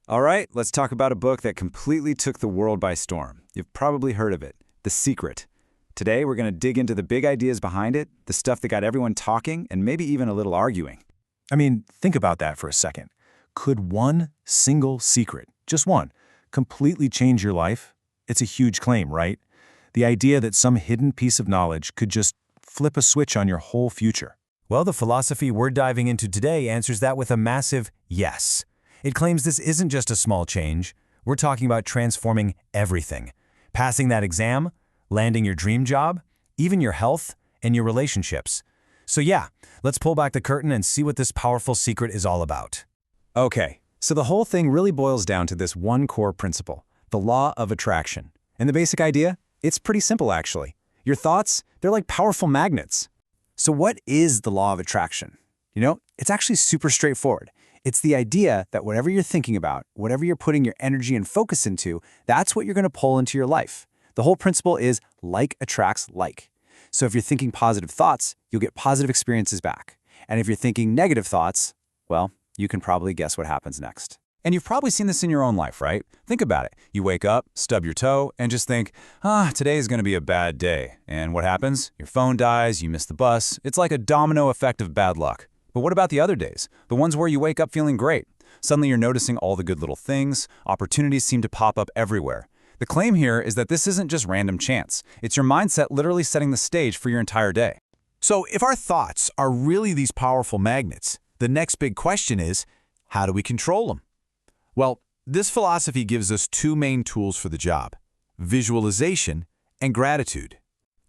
All right, let's talk about a book that completely took the world by storm. You've probably heard of it, The Secret. Today, we're going to dig into the big ideas behind it, the stuff that got everyone talking, and maybe even a little arguing. I mean, think about that for a second. Could one single secret, just one, completely change your life? It's a huge claim, right? The idea that some hidden piece of knowledge could just flip a switch on your whole future. Well, the philosophy we're diving into today answers that with a massive yes. It claims this isn't just a small change. We're talking about transforming everything. Passing that exam, landing your dream job, even your health and your relationships. So yeah, let's pull back the curtain and see what this powerful secret is all about. Okay, so the whole thing really boils down to this one core principle, the law of attraction. And the basic idea? It's pretty simple, actually. Your thoughts, they're like powerful magnets. So what is the law of attraction? It's actually super straightforward. It's the idea that whatever you're thinking about, whatever you're putting your energy and focus into, that's what you're going to pull into your life. The whole principle is like attracts like. So if you're thinking positive thoughts, you'll get positive experiences back. And if you're thinking negative thoughts, well, you can probably guess what happens next. And you've probably seen this in your own life, right? Think about it. You wake up, stub your toe, and just think, today is going to be a bad day. And what happens? Your phone dies, you miss the bus. It's like a domino effect of bad luck. But what about the other days? The ones where you wake up feeling great. Suddenly you're noticing all the good little things. Opportunities seem to pop up everywhere. The claim here is that this isn't just random chance. It's your mindset literally setting the stage for your entire day. So if our thoughts are really these powerful magnets, the next big question is, how do we control them? Well, this philosophy gives us two main tools for the job: visualization and gratitude.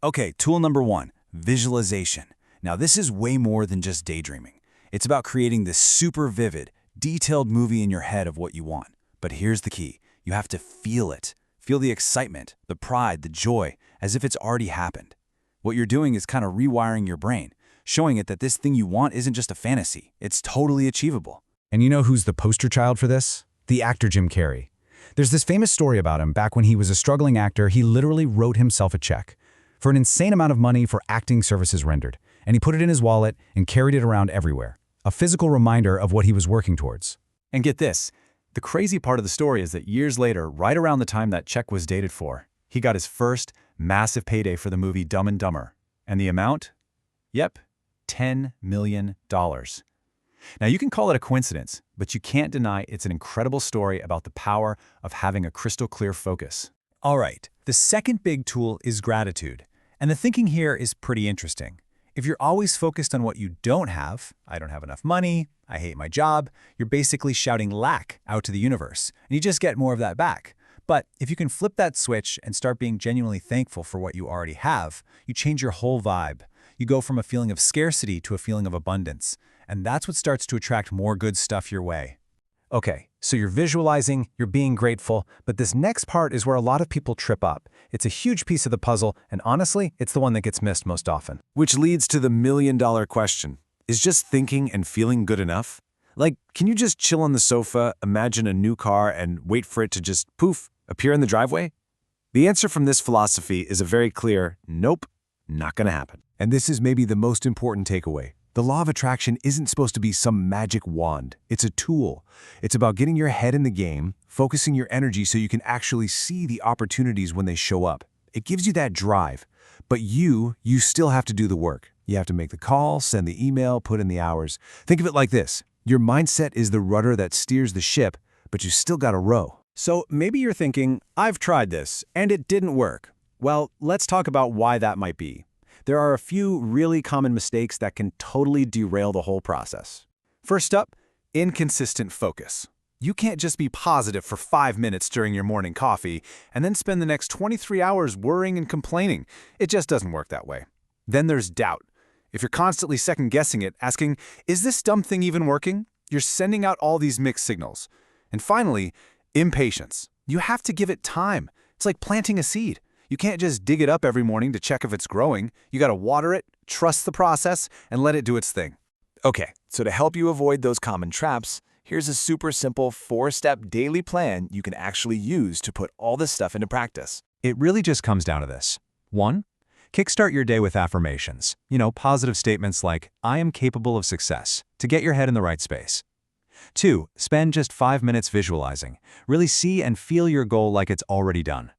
Okay, tool number one, visualization. Now this is way more than just daydreaming. It's about creating this super vivid, detailed movie in your head of what you want. But here's the key. You have to feel it. Feel the excitement, the pride, the joy, as if it's already happened. What you're doing is kind of rewiring your brain, showing it that this thing you want isn't just a fantasy. It's totally achievable. And you know who's the poster child for this? The actor Jim Carrey. There's this famous story about him. Back when he was a struggling actor, he literally wrote himself a check for an insane amount of money for acting services rendered. And he put it in his wallet and carried it around everywhere. A physical reminder of what he was working towards. And get this, the crazy part of the story is that years later, right around the time that check was dated for, he got his first massive payday for the movie Dumb and Dumber. And the amount? Yep, $10 million. Now you can call it a coincidence, but you can't deny it's an incredible story about the power of having a crystal clear focus. All right, the second big tool is gratitude. And the thinking here is pretty interesting. If you're always focused on what you don't have, I don't have enough money, I hate my job, you're basically shouting lack out to the universe, and you just get more of that back. But if you can flip that switch and start being genuinely thankful for what you already have, you change your whole vibe. You go from a feeling of scarcity to a feeling of abundance. And that's what starts to attract more good stuff your way. Okay, so you're visualizing, you're being grateful, but this next part is where a lot of people trip up. It's a huge piece of the puzzle, and honestly, it's the one that gets missed most often. Which leads to the million-dollar question. Is just thinking and feeling good enough? Like, can you just chill on the sofa, imagine a new car, and wait for it to just, poof, appear in the driveway? The answer from this philosophy is a very clear, nope, not gonna happen. And this is maybe the most important takeaway. The law of attraction isn't supposed to be some magic wand. It's a tool. It's about getting your head in the game, focusing your energy so you can actually see the opportunities when they show up. It gives you that drive. But you still have to do the work. You have to make the call, send the email, put in the hours. Think of it like this. Your mindset is the rudder that steers the ship, but you still got to row. So maybe you're thinking, I've tried this, and it didn't work. Well, let's talk about why that might be. There are a few really common mistakes that can totally derail the whole process. First up, inconsistent focus. You can't just be positive for 5 minutes during your morning coffee and then spend the next 23 hours worrying and complaining. It just doesn't work that way. Then there's doubt. If you're constantly second-guessing it, asking, is this dumb thing even working? You're sending out all these mixed signals. And finally, impatience. You have to give it time. It's like planting a seed. You can't just dig it up every morning to check if it's growing. You got to water it, trust the process, and let it do its thing. Okay, so to help you avoid those common traps, here's a super simple 4-step daily plan you can actually use to put all this stuff into practice. It really just comes down to this. 1. Kickstart your day with affirmations. Positive statements like, I am capable of success, to get your head in the right space. 2. Spend just 5 minutes visualizing. Really see and feel your goal like it's already done.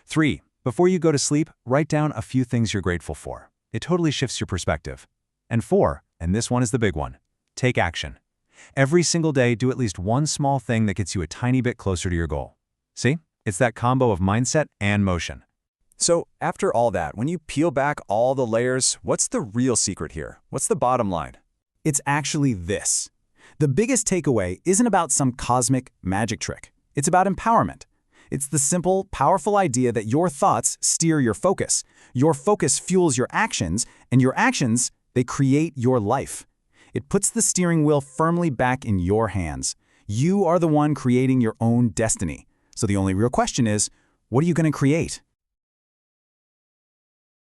3. Before you go to sleep, write down a few things you're grateful for. It totally shifts your perspective. And 4, and this one is the big one, take action. Every single day, do at least one small thing that gets you a tiny bit closer to your goal. See? It's that combo of mindset and motion. So after all that, when you peel back all the layers, what's the real secret here? What's the bottom line? It's actually this. The biggest takeaway isn't about some cosmic magic trick. It's about empowerment. It's the simple, powerful idea that your thoughts steer your focus. Your focus fuels your actions, and your actions, they create your life. It puts the steering wheel firmly back in your hands. You are the one creating your own destiny. So the only real question is, what are you going to create?